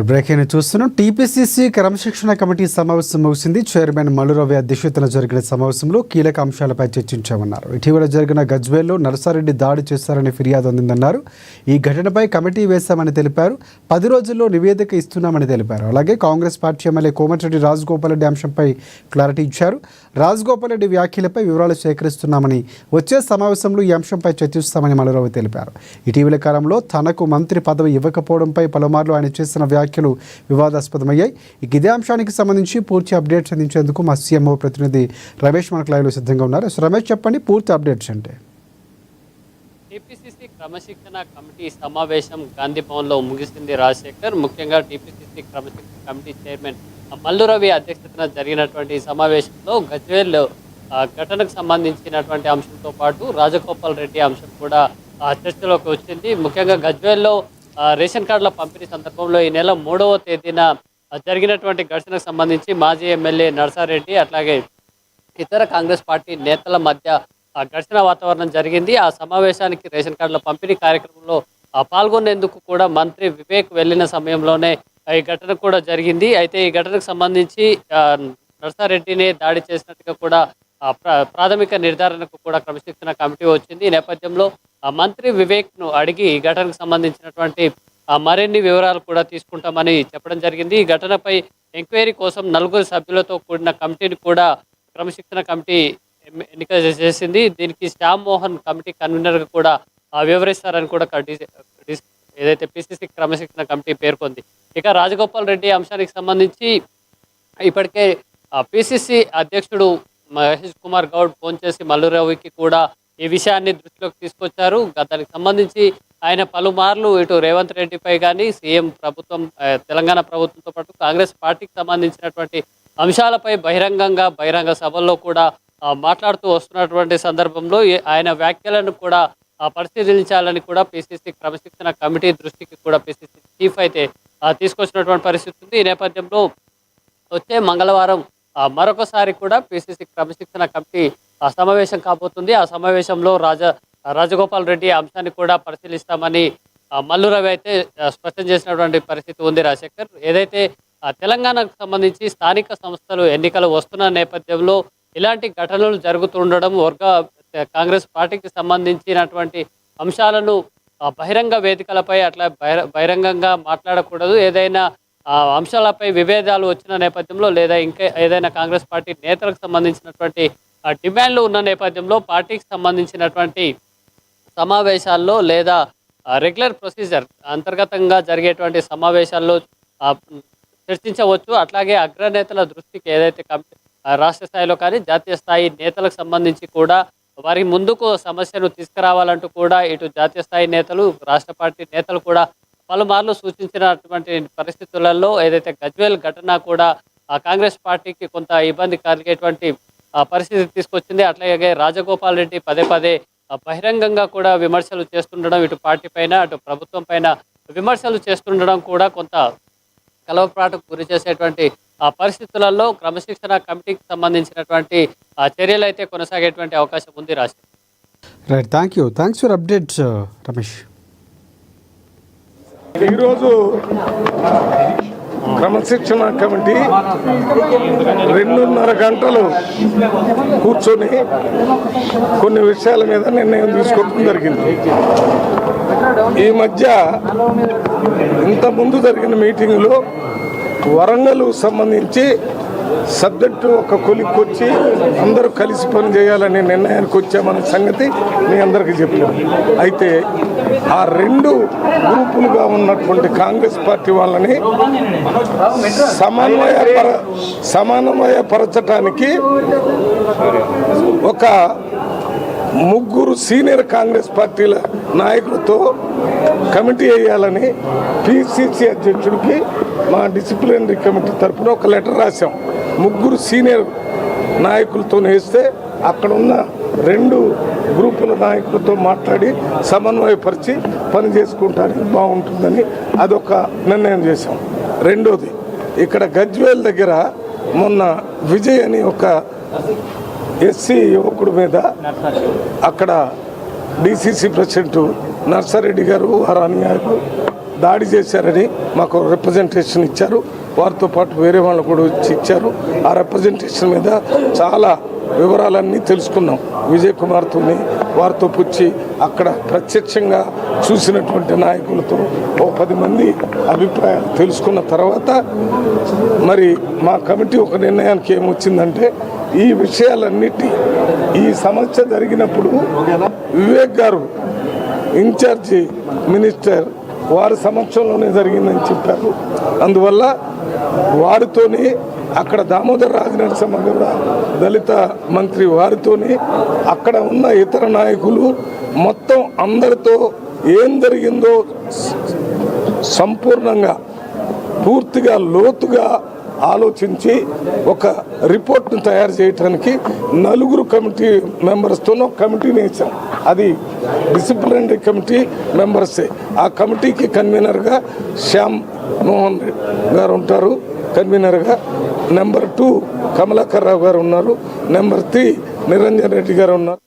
Breaking చూస్తున్నాం. TPCC క్రమశిక్షణ committee సమావేశం ముగిసింది. చైర్మన్ మల్లురవి అధ్యక్షతన జరిగిన సమావేశంలో కీలక అంశాలపై చర్చించామన్నారు. ఇటీవల జరిగిన గజ్వేల్లో నరసారెడ్డి దాడి చేశారని ఫిర్యాదు అందిందన్నారు. ఈ ఘటనపై కమిటీ వేశామని తెలిపారు. 10 రోజుల్లో నివేదిక ఇస్తున్నామని తెలిపారు. అలాగే కాంగ్రెస్ పార్టీ ఎమ్మెల్యే కోమటిరెడ్డి రాజగోపాల్ రెడ్డి అంశంపై క్లారిటీ ఇచ్చారు. రాజగోపాల్ రెడ్డి వ్యాఖ్యలపై వివరాలు సేకరిస్తున్నామని, వచ్చే సమావేశంలో ఈ అంశంపై చర్చిస్తామని మల్లురవి తెలిపారు. ఇటీవల కాలంలో తనకు మంత్రి పదవి ఇవ్వకపోవడంపై పలుమార్లు ఆయన చేసిన వ్యాఖ్యలు వివాదాస్పదమయ్యాయి. ఇదే అంశానికి సంబంధించి పూర్తి అప్డేట్స్ అందించేందుకు మా సీఎంఓ ప్రతినిధి రమేష్ మనకు లైవ్లో సిద్ధంగా ఉన్నారు. రమేష్, చెప్పండి పూర్తి అప్డేట్స్ అంటే. టీపీసీసీ క్రమశిక్షణ కమిటీ సమావేశం గాంధీ భవన్లో ముగిసింది. రాజశేఖర్, ముఖ్యంగా టీపీసీసీ క్రమశిక్షణ కమిటీ చైర్మన్ మల్లురవి అధ్యక్షతన జరిగినటువంటి సమావేశంలో గజ్వేల్ ఘటనకు సంబంధించినటువంటి అంశంతో పాటు రాజగోపాల్ రెడ్డి అంశం కూడా చర్చలోకి వచ్చింది. ముఖ్యంగా గజ్వేల్లో రేషన్ కార్డుల పంపిణీ సందర్భంలో ఈ నెల 3వ తేదీన జరిగినటువంటి ఘర్షణకు సంబంధించి మాజీ ఎమ్మెల్యే నరసారెడ్డి అట్లాగే ఇతర కాంగ్రెస్ పార్టీ నేతల మధ్య ఘర్షణ వాతావరణం జరిగింది. ఆ సమావేశానికి రేషన్ కార్డుల పంపిణీ కార్యక్రమంలో పాల్గొనేందుకు కూడా మంత్రి వివేక్ వెళ్లిన సమయంలోనే ఈ ఘటన కూడా జరిగింది. అయితే ఈ ఘటనకు సంబంధించి నరసారెడ్డిని దాడి చేసినట్టుగా కూడా ప్రాథమిక నిర్ధారణకు కూడా క్రమశిక్షణ కమిటీ వచ్చింది. ఈ నేపథ్యంలో మంత్రి వివేక్ను అడిగి ఈ ఘటనకు సంబంధించినటువంటి మరిన్ని వివరాలు కూడా తీసుకుంటామని చెప్పడం జరిగింది. ఈ ఘటనపై ఎంక్వైరీ కోసం 4 సభ్యులతో కూడిన కమిటీని కూడా క్రమశిక్షణ కమిటీ ఎన్నిక చేసింది. దీనికి శ్యామ్ మోహన్ కమిటీ కన్వీనర్గా కూడా వివరిస్తారని కూడా ఏదైతే పిసిసి క్రమశిక్షణ కమిటీ పేర్కొంది. ఇక రాజగోపాల్ రెడ్డి అంశానికి సంబంధించి ఇప్పటికే పిసిసి అధ్యక్షుడు మహేష్ కుమార్ గౌడ్ ఫోన్ చేసి మల్లురవికి కూడా ఈ విషయాన్ని దృష్టిలోకి తీసుకొచ్చారు. దానికి సంబంధించి ఆయన పలుమార్లు ఇటు రేవంత్ రెడ్డిపై కానీ సీఎం ప్రభుత్వం, తెలంగాణ ప్రభుత్వంతో పాటు కాంగ్రెస్ పార్టీకి సంబంధించినటువంటి అంశాలపై బహిరంగ సభల్లో కూడా మాట్లాడుతూ వస్తున్నటువంటి సందర్భంలో ఆయన వ్యాఖ్యలను కూడా పరిశీలించాలని కూడా పిసిసి క్రమశిక్షణ కమిటీ దృష్టికి కూడా పిసిసి చీఫ్ అయితే తీసుకొచ్చినటువంటి పరిస్థితి ఉంది. ఈ నేపథ్యంలో వచ్చే మంగళవారం మరొకసారి కూడా పిసిసి క్రమశిక్షణ కమిటీ సమావేశం కాబోతుంది. ఆ సమావేశంలో రాజగోపాల్ రెడ్డి అంశాన్ని కూడా పరిశీలిస్తామని మల్లురవి అయితే స్పష్టం చేసినటువంటి పరిస్థితి ఉంది. రాజశేఖర్, ఏదైతే తెలంగాణకు సంబంధించి స్థానిక సంస్థలు ఎన్నికలు వస్తున్న నేపథ్యంలో ఇలాంటి ఘటనలు జరుగుతుండడం, కాంగ్రెస్ పార్టీకి సంబంధించినటువంటి అంశాలను బహిరంగ వేదికలపై అట్లా బహిరంగంగా మాట్లాడకూడదు. ఏదైనా అంశాలపై విభేదాలు వచ్చిన నేపథ్యంలో లేదా ఇంకా ఏదైనా కాంగ్రెస్ పార్టీ నేతలకు సంబంధించినటువంటి డిమాండ్లు ఉన్న నేపథ్యంలో పార్టీకి సంబంధించినటువంటి సమావేశాల్లో లేదా రెగ్యులర్ ప్రొసీజర్ అంతర్గతంగా జరిగేటువంటి సమావేశాల్లో చర్చించవచ్చు. అట్లాగే అగ్రనేతల దృష్టికి ఏదైతే రాష్ట్ర స్థాయిలో కానీ జాతీయ స్థాయి నేతలకు సంబంధించి కూడా వారి ముందుకు సమస్యను తీసుకురావాలంటూ కూడా ఇటు జాతీయ స్థాయి నేతలు, రాష్ట్ర పార్టీ నేతలు కూడా పలుమార్లు సూచించినటువంటి పరిస్థితులలో ఏదైతే గజ్వేల్ ఘటన కూడా కాంగ్రెస్ పార్టీకి కొంత ఇబ్బంది కలిగేటువంటి పరిస్థితి తీసుకొచ్చింది. అట్లాగే రాజగోపాల్ రెడ్డి పదే బహిరంగంగా కూడా విమర్శలు చేస్తుండడం, ఇటు పార్టీ పైన అటు ప్రభుత్వం పైన విమర్శలు చేస్తుండడం కూడా కొంత కలవపాటుకు గురి చేసేటువంటి పరిస్థితులలో క్రమశిక్షణ కమిటీకి సంబంధించినటువంటి చర్యలు అయితే కొనసాగేటువంటి అవకాశం ఉంది. Right, thanks for updates Ramesh. ఈరోజు క్రమశిక్షణ కమిటీ 2.5 గంటలు కూర్చొని కొన్ని విషయాల మీద నిర్ణయం తీసుకోవడం జరిగింది. ఈ మధ్య ఇంతకుముందు జరిగిన మీటింగ్లో వరంగల్ సంబంధించి సబ్జెక్టు ఒక కొలిక్కొచ్చి అందరూ కలిసి పని చేయాలనే నిర్ణయానికి వచ్చామనే సంగతి మీ అందరికీ చెప్పాం. అయితే ఆ 2 గ్రూపులుగా ఉన్నటువంటి కాంగ్రెస్ పార్టీ వాళ్ళని సమన్వయపరచటానికి ఒక 3 సీనియర్ కాంగ్రెస్ పార్టీల నాయకులతో కమిటీ వేయాలని పిసిసి అధ్యక్షుడికి మా డిసిప్లినరీ కమిటీ తరఫున ఒక లెటర్ రాశాం. 3 సీనియర్ నాయకులతో వేస్తే అక్కడ ఉన్న 2 గ్రూపుల నాయకులతో మాట్లాడి సమన్వయపరిచి పని చేసుకుంటానికి బాగుంటుందని అదొక నిర్ణయం చేశాం. రెండోది, ఇక్కడ గజ్వేల్ దగ్గర మొన్న విజయ్ అని ఒక ఎస్సీ యువకుడి మీద అక్కడ డిసిసి ప్రెసిడెంట్ నర్సారెడ్డి గారు వారు అనుయాయులు దాడి చేశారని మాకు రిప్రజెంటేషన్ ఇచ్చారు. వారితో పాటు వేరే వాళ్ళు కూడా వచ్చి ఇచ్చారు. ఆ రిప్రజెంటేషన్ మీద చాలా వివరాలన్నీ తెలుసుకున్నాం. విజయ్ కుమార్తోని వారితో పుచ్చి అక్కడ ప్రత్యక్షంగా చూసినటువంటి నాయకులతో 10 మంది అభిప్రాయాలు తెలుసుకున్న తర్వాత మరి మా కమిటీ ఒక నిర్ణయానికి ఏమొచ్చిందంటే ఈ విషయాలన్నిటి ఈ సమస్య జరిగినప్పుడు వివేక్ గారు ఇన్ఛార్జి మినిస్టర్ వారి సమక్షంలోనే జరిగిందని చెప్పారు. అందువల్ల వారితోని అక్కడ దామోదర్ రాజనరసింహ కూడా దళిత మంత్రి వారితోని అక్కడ ఉన్న ఇతర నాయకులు మొత్తం అందరితో ఏం జరిగిందో సంపూర్ణంగా పూర్తిగా లోతుగా ఆలోచించి ఒక రిపోర్ట్ను తయారు చేయడానికి 4 కమిటీ మెంబర్స్తో కమిటీని వేసాం. అది డిసిప్లినరీ కమిటీ మెంబర్సే. ఆ కమిటీకి కన్వీనర్గా శ్యామ్ మోహన్ గారు ఉంటారు కన్వీనర్గా. నెంబర్ 2 కమలాకర్ రావు గారు ఉన్నారు. నెంబర్ 3 నిరంజన్ రెడ్డి గారు ఉన్నారు.